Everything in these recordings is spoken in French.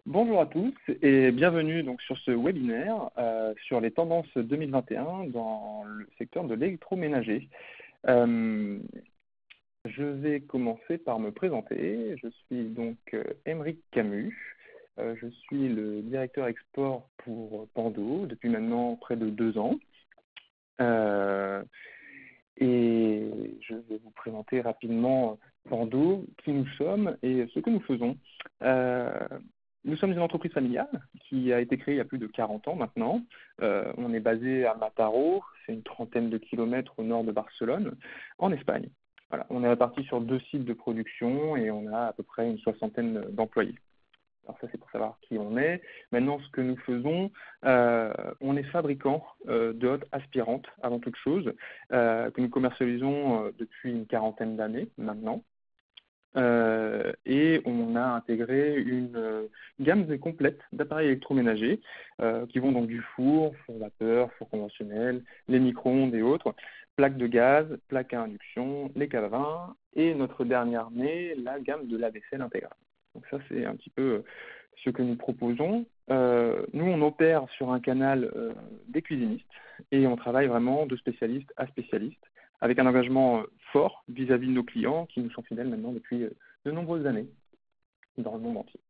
Bonjour à tous et bienvenue donc sur ce webinaire sur les tendances 2021 dans le secteur de l'électroménager. Euh, je vais commencer par me présenter. Je suis donc Aymeric Camus. Je suis le directeur export pour Pando depuis maintenant près de 2 ans. Et je vais vous présenter rapidement Pando, qui nous sommes et ce que nous faisons. Nous sommes une entreprise familiale qui a été créée il y a plus de 40 ans maintenant. On est basé à Mataró, c'est une trentaine de kilomètres au nord de Barcelone, en Espagne. Voilà, on est répartis sur 2 sites de production et on a à peu près une soixantaine d'employés. Alors ça, c'est pour savoir qui on est. Maintenant, ce que nous faisons, on est fabricant de hottes aspirantes avant toute chose, que nous commercialisons depuis une quarantaine d'années maintenant. Et on a intégré une gamme complète d'appareils électroménagers qui vont donc du four vapeur, four conventionnel, les micro-ondes et autres, plaques de gaz, plaques à induction, les cales à vin et notre dernière née, la gamme de lave-vaisselle intégrale. Donc ça, c'est un petit peu ce que nous proposons. Nous, on opère sur un canal des cuisinistes et on travaille vraiment de spécialiste à spécialiste avec un engagement fort vis-à-vis de nos clients qui nous sont fidèles maintenant depuis de nombreuses années dans le monde entier.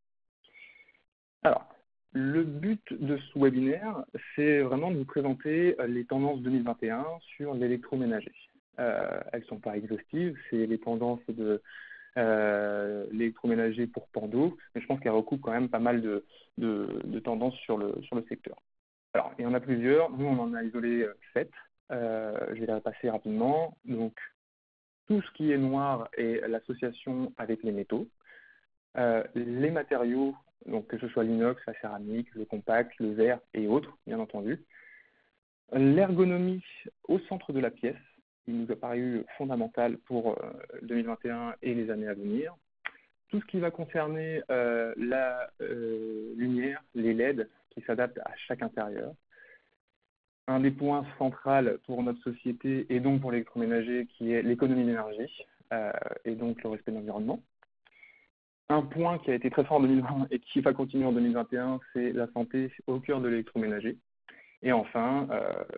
Alors, le but de ce webinaire, c'est vraiment de vous présenter les tendances 2021 sur l'électroménager. Elles ne sont pas exhaustives, c'est les tendances de l'électroménager pour Pando, mais je pense qu'elle recoupe quand même pas mal de tendances sur le secteur. Alors, il y en a plusieurs, nous on en a isolé 7, je vais les repasser rapidement. Donc, tout ce qui est noir est l'association avec les métaux, les matériaux, donc que ce soit l'inox, la céramique, le compact, le verre et autres, bien entendu. L'ergonomie au centre de la pièce, il nous a paru fondamental pour 2021 et les années à venir. Tout ce qui va concerner la lumière, les LED qui s'adaptent à chaque intérieur. Un des points centraux pour notre société et donc pour l'électroménager qui est l'économie d'énergie et donc le respect de l'environnement. Un point qui a été très fort en 2020 et qui va continuer en 2021, c'est la santé au cœur de l'électroménager. Et enfin,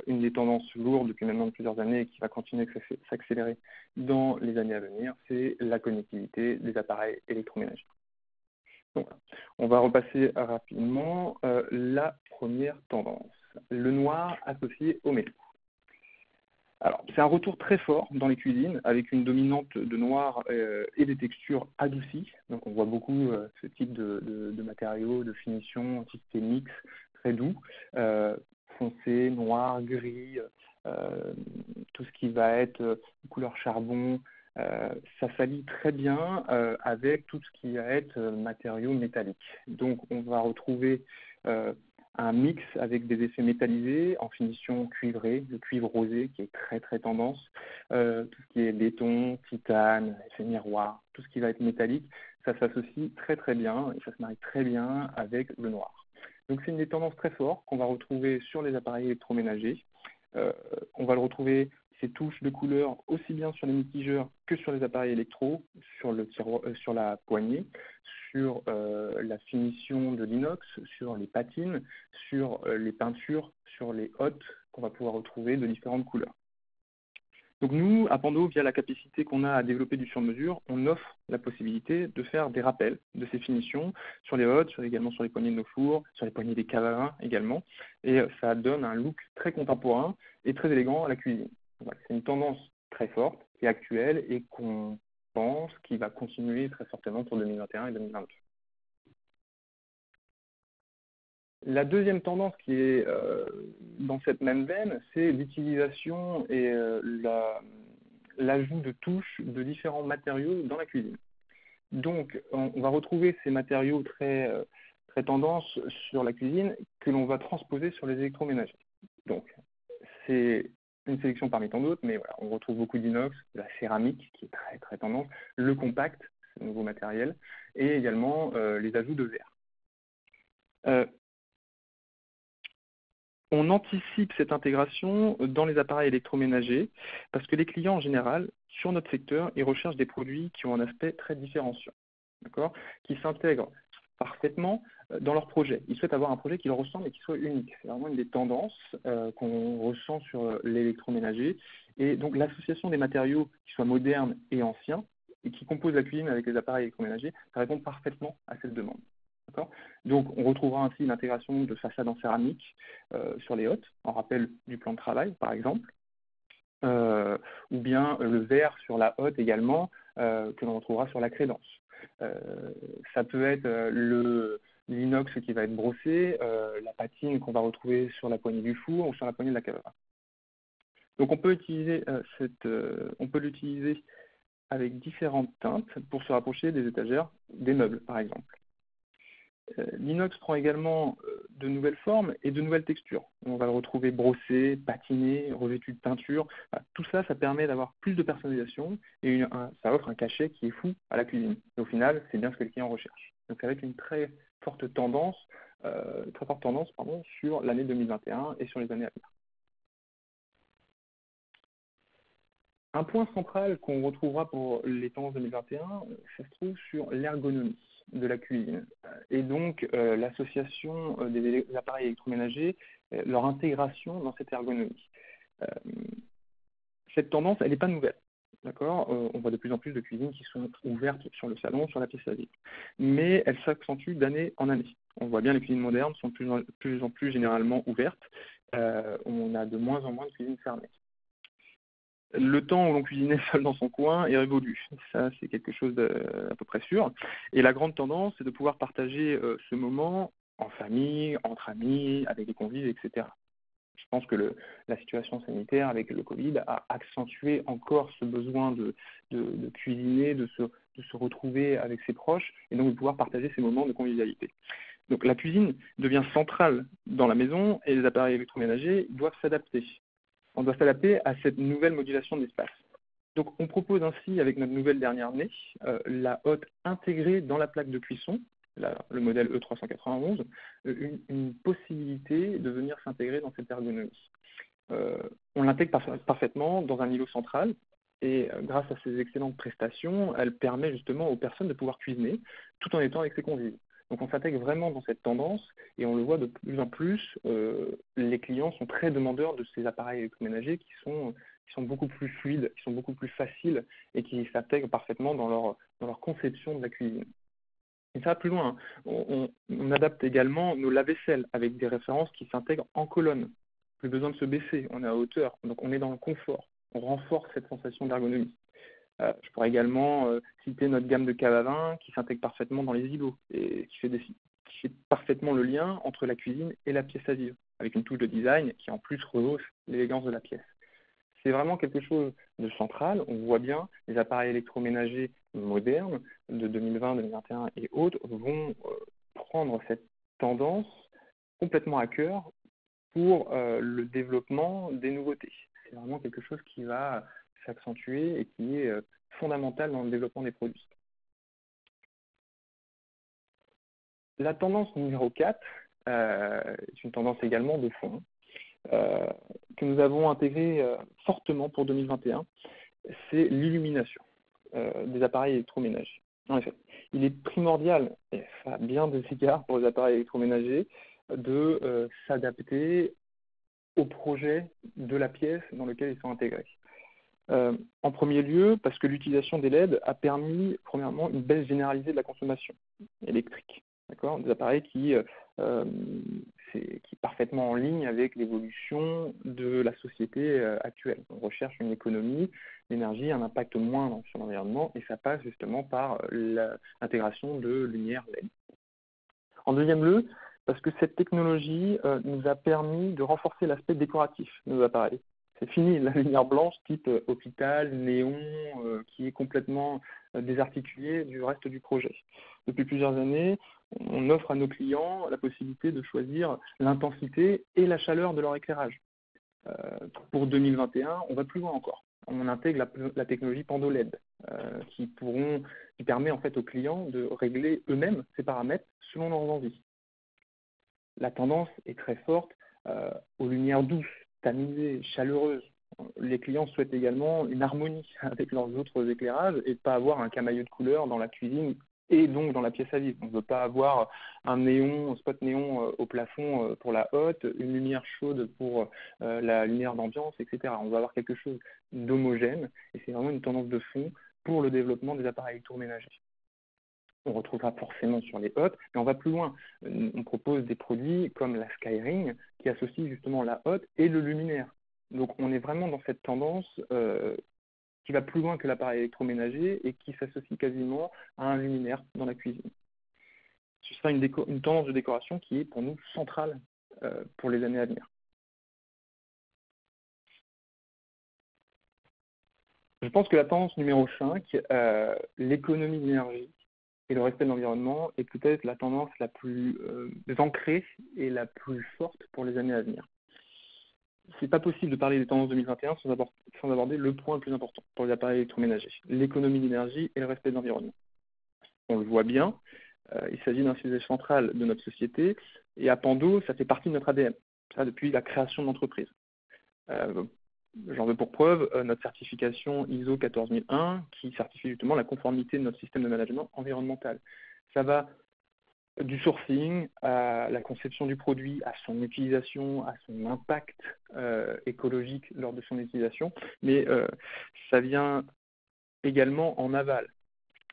une des tendances lourdes depuis maintenant plusieurs années et qui va continuer à s'accélérer dans les années à venir, c'est la connectivité des appareils électroménagers. Donc, on va repasser rapidement la première tendance, le noir associé au métaux. Alors, c'est un retour très fort dans les cuisines avec une dominante de noir et des textures adoucies. Donc, on voit beaucoup ce type de matériaux, de finition, type mix, très doux, foncé, noir, gris, tout ce qui va être couleur charbon. Ça s'allie très bien avec tout ce qui va être matériaux métalliques. Donc, on va retrouver un mix avec des effets métallisés en finition cuivrée, le cuivre rosé qui est très très tendance, tout ce qui est béton, titane, effet miroir, tout ce qui va être métallique, ça s'associe très très bien et ça se marie très bien avec le noir. Donc c'est une des tendances très fortes qu'on va retrouver sur les appareils électroménagers. On va le retrouver, ces touches de couleur, aussi bien sur les mitigeurs que sur les appareils électro, sur la poignée, sur la finition de l'inox, sur les patines, sur les peintures, sur les hottes qu'on va pouvoir retrouver de différentes couleurs. Donc nous, à Pando, via la capacité qu'on a à développer du sur-mesure, on offre la possibilité de faire des rappels de ces finitions sur les hottes, également sur les poignées de nos fours, sur les poignées des caves à vin également. Et ça donne un look très contemporain et très élégant à la cuisine. Voilà, c'est une tendance très forte qui est actuelle et qu'on pense qui va continuer très fortement pour 2021 et 2022. La deuxième tendance qui est dans cette même veine, c'est l'utilisation et l'ajout de touches de différents matériaux dans la cuisine. Donc, on va retrouver ces matériaux très, très tendance sur la cuisine que l'on va transposer sur les électroménagers. Donc, c'est une sélection parmi tant d'autres, mais voilà, on retrouve beaucoup d'inox, de la céramique qui est très, très tendance, le compact, ce nouveau matériel, et également les ajouts de verre. On anticipe cette intégration dans les appareils électroménagers parce que les clients en général, sur notre secteur, ils recherchent des produits qui ont un aspect très différenciant, d'accord, qui s'intègrent parfaitement dans leur projet. Ils souhaitent avoir un projet qui leur ressemble et qui soit unique. C'est vraiment une des tendances qu'on ressent sur l'électroménager. Et donc l'association des matériaux qui soient modernes et anciens et qui composent la cuisine avec les appareils électroménagers, ça répond parfaitement à cette demande. Donc on retrouvera ainsi l'intégration de façades en céramique sur les hottes, en rappel du plan de travail par exemple, ou bien le verre sur la hotte également, que l'on retrouvera sur la crédence. Ça peut être l'inox qui va être brossé, la patine qu'on va retrouver sur la poignée du four ou sur la poignée de la cave à vin. Donc on peut l'utiliser avec différentes teintes pour se rapprocher des étagères des meubles, par exemple. L'inox prend également de nouvelles formes et de nouvelles textures. On va le retrouver brossé, patiné, revêtu de peinture. Tout ça, ça permet d'avoir plus de personnalisation et ça offre un cachet qui est fou à la cuisine. Et au final, c'est bien ce que le client recherche. Donc avec une très forte tendance, sur l'année 2021 et sur les années à venir. Un point central qu'on retrouvera pour les tendances 2021, ça se trouve sur l'ergonomie de la cuisine. Et donc, l'association des appareils électroménagers, leur intégration dans cette ergonomie. Cette tendance, elle n'est pas nouvelle. D'accord, on voit de plus en plus de cuisines qui sont ouvertes sur le salon, sur la pièce à vivre. Mais elle s'accentue d'année en année. On voit bien les cuisines modernes sont de plus en plus généralement ouvertes. On a de moins en moins de cuisines fermées. Le temps où l'on cuisinait seul dans son coin est révolu. Ça, c'est quelque chose d'à peu près sûr. Et la grande tendance, c'est de pouvoir partager ce moment en famille, entre amis, avec des convives, etc. Je pense que la situation sanitaire avec le Covid a accentué encore ce besoin de cuisiner, de se retrouver avec ses proches et donc de pouvoir partager ces moments de convivialité. Donc la cuisine devient centrale dans la maison et les appareils électroménagers doivent s'adapter. On doit s'adapter à cette nouvelle modulation de l'espace. Donc on propose ainsi, avec notre nouvelle dernière née, la hotte intégrée dans la plaque de cuisson, le modèle E391, une possibilité de venir s'intégrer dans cette ergonomie. On l'intègre parfaitement dans un îlot central et grâce à ses excellentes prestations, elle permet justement aux personnes de pouvoir cuisiner tout en étant avec ses convives. Donc on s'intègre vraiment dans cette tendance et on le voit de plus en plus, les clients sont très demandeurs de ces appareils électroménagers qui sont beaucoup plus fluides, qui sont beaucoup plus faciles et qui s'intègrent parfaitement dans leur conception de la cuisine. Et ça va plus loin, hein. On adapte également nos lave-vaisselle avec des références qui s'intègrent en colonne. Plus besoin de se baisser, on est à hauteur, donc on est dans le confort. On renforce cette sensation d'ergonomie. Je pourrais également citer notre gamme de cave à vin qui s'intègre parfaitement dans les îlots et qui fait parfaitement le lien entre la cuisine et la pièce à vivre, avec une touche de design qui en plus rehausse l'élégance de la pièce. C'est vraiment quelque chose de central. On voit bien les appareils électroménagers modernes de 2020, 2021 et autres vont prendre cette tendance complètement à cœur pour le développement des nouveautés. C'est vraiment quelque chose qui va s'accentuer et qui est fondamental dans le développement des produits. La tendance numéro 4 est une tendance également de fond que nous avons intégrée fortement pour 2021, c'est l'illumination des appareils électroménagers. En effet, il est primordial, et ça a bien des égards pour les appareils électroménagers, de s'adapter au projet de la pièce dans lequel ils sont intégrés. En premier lieu, parce que l'utilisation des LED a permis, premièrement, une baisse généralisée de la consommation électrique. D'accord, des appareils qui est parfaitement en ligne avec l'évolution de la société actuelle. On recherche une économie d'énergie, un impact moindre sur l'environnement, et ça passe justement par l'intégration de lumière LED. En deuxième lieu, parce que cette technologie nous a permis de renforcer l'aspect décoratif de nos appareils. C'est fini la lumière blanche type hôpital, néon, qui est complètement désarticulée du reste du projet. Depuis plusieurs années, on offre à nos clients la possibilité de choisir l'intensité et la chaleur de leur éclairage. Pour 2021, on va plus loin encore. On intègre la technologie Pando LED qui permet en fait aux clients de régler eux-mêmes ces paramètres selon leurs envies. La tendance est très forte aux lumières douces, tamisées, chaleureuses. Les clients souhaitent également une harmonie avec leurs autres éclairages et ne pas avoir un camailleux de couleurs dans la cuisine et donc dans la pièce à vivre. On ne veut pas avoir un néon, un spot néon au plafond pour la hotte, une lumière chaude pour la lumière d'ambiance, etc. On veut avoir quelque chose d'homogène, et c'est vraiment une tendance de fond pour le développement des appareils électroménagers. On retrouvera forcément sur les hottes, mais on va plus loin. On propose des produits comme la Skyring, qui associe justement la hotte et le luminaire. Donc on est vraiment dans cette tendance qui va plus loin que l'appareil électroménager et qui s'associe quasiment à un luminaire dans la cuisine. Ce sera une tendance de décoration qui est pour nous centrale pour les années à venir. Je pense que la tendance numéro 5, l'économie d'énergie et le respect de l'environnement, est peut-être la tendance la plus ancrée et la plus forte pour les années à venir. C'est pas possible de parler des tendances 2021 sans aborder le point le plus important pour les appareils électroménagers, l'économie d'énergie et le respect de l'environnement. On le voit bien, il s'agit d'un sujet central de notre société, et à Pando, ça fait partie de notre ADN, ça depuis la création de l'entreprise. J'en veux pour preuve notre certification ISO 14001 qui certifie justement la conformité de notre système de management environnemental. Ça va du sourcing à la conception du produit, à son utilisation, à son impact écologique lors de son utilisation, mais ça vient également en aval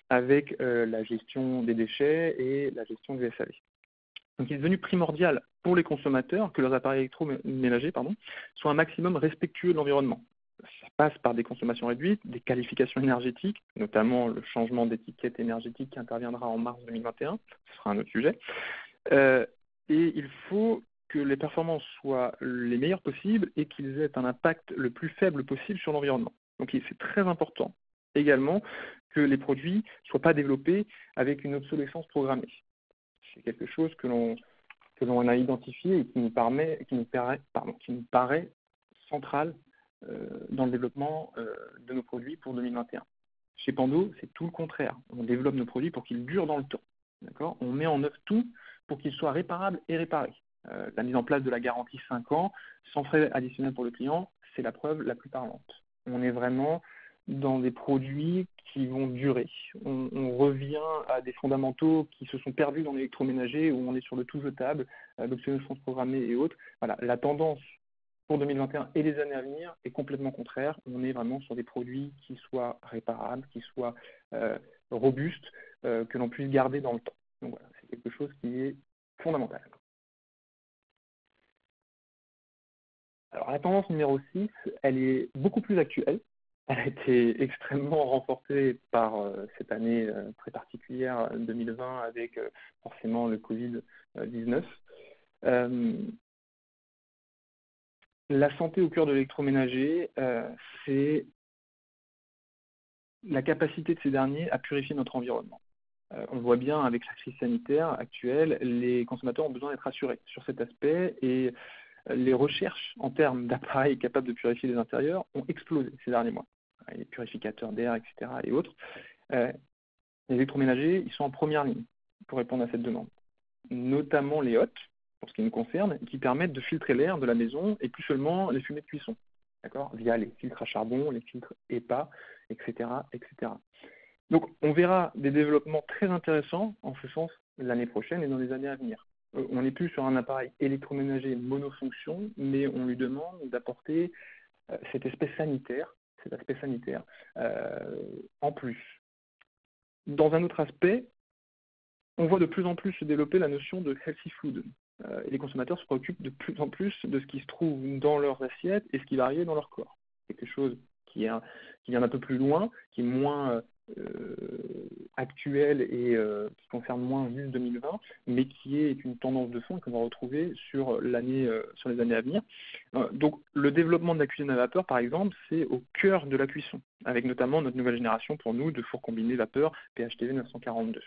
avec la gestion des déchets et la gestion du SAV. Donc il est devenu primordial pour les consommateurs que leurs appareils électroménagers soient un maximum respectueux de l'environnement. Ça passe par des consommations réduites, des qualifications énergétiques, notamment le changement d'étiquette énergétique qui interviendra en mars 2021, ce sera un autre sujet. Et il faut que les performances soient les meilleures possibles et qu'ils aient un impact le plus faible possible sur l'environnement. Donc c'est très important également que les produits ne soient pas développés avec une obsolescence programmée. C'est quelque chose que l'on a identifié et qui nous paraît central dans le développement de nos produits pour 2021. Chez Pando, c'est tout le contraire. On développe nos produits pour qu'ils durent dans le temps. D'accord ? On met en œuvre tout pour qu'ils soient réparables et réparés. La mise en place de la garantie 5 ans, sans frais additionnels pour le client, c'est la preuve la plus parlante. On est vraiment dans des produits qui vont durer. On revient à des fondamentaux qui se sont perdus dans l'électroménager, où on est sur le tout jetable, l'obsolescence programmée et autres. Voilà, la tendance pour 2021 et les années à venir est complètement contraire. On est vraiment sur des produits qui soient réparables, qui soient robustes, que l'on puisse garder dans le temps. Donc voilà, c'est quelque chose qui est fondamental. Alors la tendance numéro 6, elle est beaucoup plus actuelle. Elle a été extrêmement renforcée par cette année très particulière 2020 avec forcément le Covid-19. La santé au cœur de l'électroménager, c'est la capacité de ces derniers à purifier notre environnement. On voit bien avec la crise sanitaire actuelle, les consommateurs ont besoin d'être rassurés sur cet aspect et les recherches en termes d'appareils capables de purifier les intérieurs ont explosé ces derniers mois. Les purificateurs d'air, etc. et autres. Les électroménagers, ils sont en première ligne pour répondre à cette demande. Notamment les hottes, pour ce qui nous concerne, qui permettent de filtrer l'air de la maison et plus seulement les fumées de cuisson, d'accord, via les filtres à charbon, les filtres EPA, etc., etc. Donc on verra des développements très intéressants en ce sens l'année prochaine et dans les années à venir. On n'est plus sur un appareil électroménager monofonction, mais on lui demande d'apporter cet aspect sanitaire en plus. Dans un autre aspect, on voit de plus en plus se développer la notion de healthy food. Et les consommateurs se préoccupent de plus en plus de ce qui se trouve dans leurs assiettes et ce qui va arriver dans leur corps. Quelque chose qui vient un peu plus loin, qui est moins actuel et qui concerne moins juste 2020, mais qui est une tendance de fond qu'on va retrouver sur les années à venir. Donc le développement de la cuisine à vapeur, par exemple, c'est au cœur de la cuisson, avec notamment notre nouvelle génération pour nous de fours combinés vapeur PHTV 942.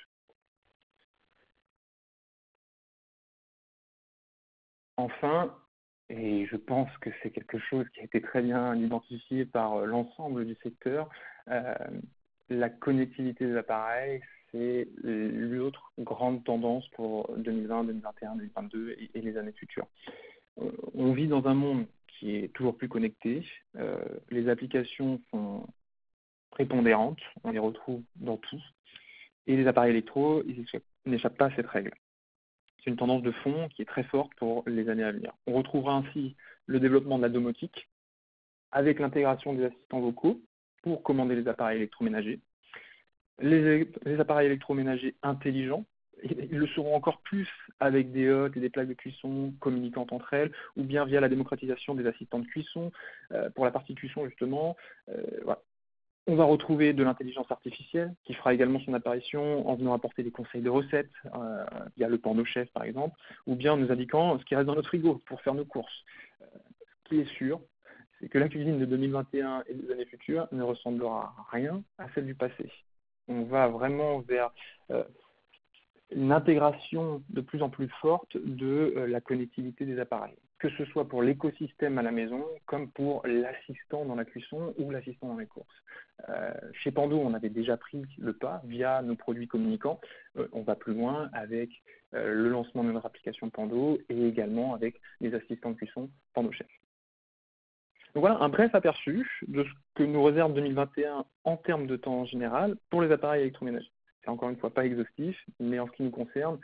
Enfin, et je pense que c'est quelque chose qui a été très bien identifié par l'ensemble du secteur, la connectivité des appareils, c'est l'autre grande tendance pour 2020, 2021, 2022 et les années futures. On vit dans un monde qui est toujours plus connecté, les applications sont prépondérantes, on les retrouve dans tout, Et les appareils électro, ils n'échappent pas à cette règle. C'est une tendance de fond qui est très forte pour les années à venir. On retrouvera ainsi le développement de la domotique avec l'intégration des assistants vocaux pour commander les appareils électroménagers. Les appareils électroménagers intelligents, ils le seront encore plus avec des hottes et des plaques de cuisson communiquantes entre elles, ou bien via la démocratisation des assistants de cuisson, pour la partie cuisson justement. Voilà. On va retrouver de l'intelligence artificielle qui fera également son apparition en venant apporter des conseils de recettes via le Pando Chef par exemple, ou bien en nous indiquant ce qui reste dans notre frigo pour faire nos courses. Ce qui est sûr, c'est que la cuisine de 2021 et des années futures ne ressemblera à rien à celle du passé. On va vraiment vers une intégration de plus en plus forte de la connectivité des appareils, que ce soit pour l'écosystème à la maison, comme pour l'assistant dans la cuisson ou l'assistant dans les courses. Chez Pando, on avait déjà pris le pas via nos produits communicants. On va plus loin avec le lancement de notre application Pando et également avec les assistants de cuisson Pando Chef. Donc voilà un bref aperçu de ce que nous réserve 2021 en termes de temps en général pour les appareils électroménagers. C'est encore une fois pas exhaustif, mais en ce qui nous concerne,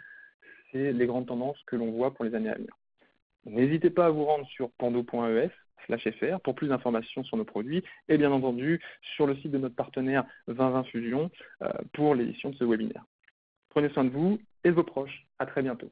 c'est les grandes tendances que l'on voit pour les années à venir. N'hésitez pas à vous rendre sur pando.es/fr pour plus d'informations sur nos produits et bien entendu sur le site de notre partenaire 2020 Fusion pour l'édition de ce webinaire. Prenez soin de vous et de vos proches. À très bientôt.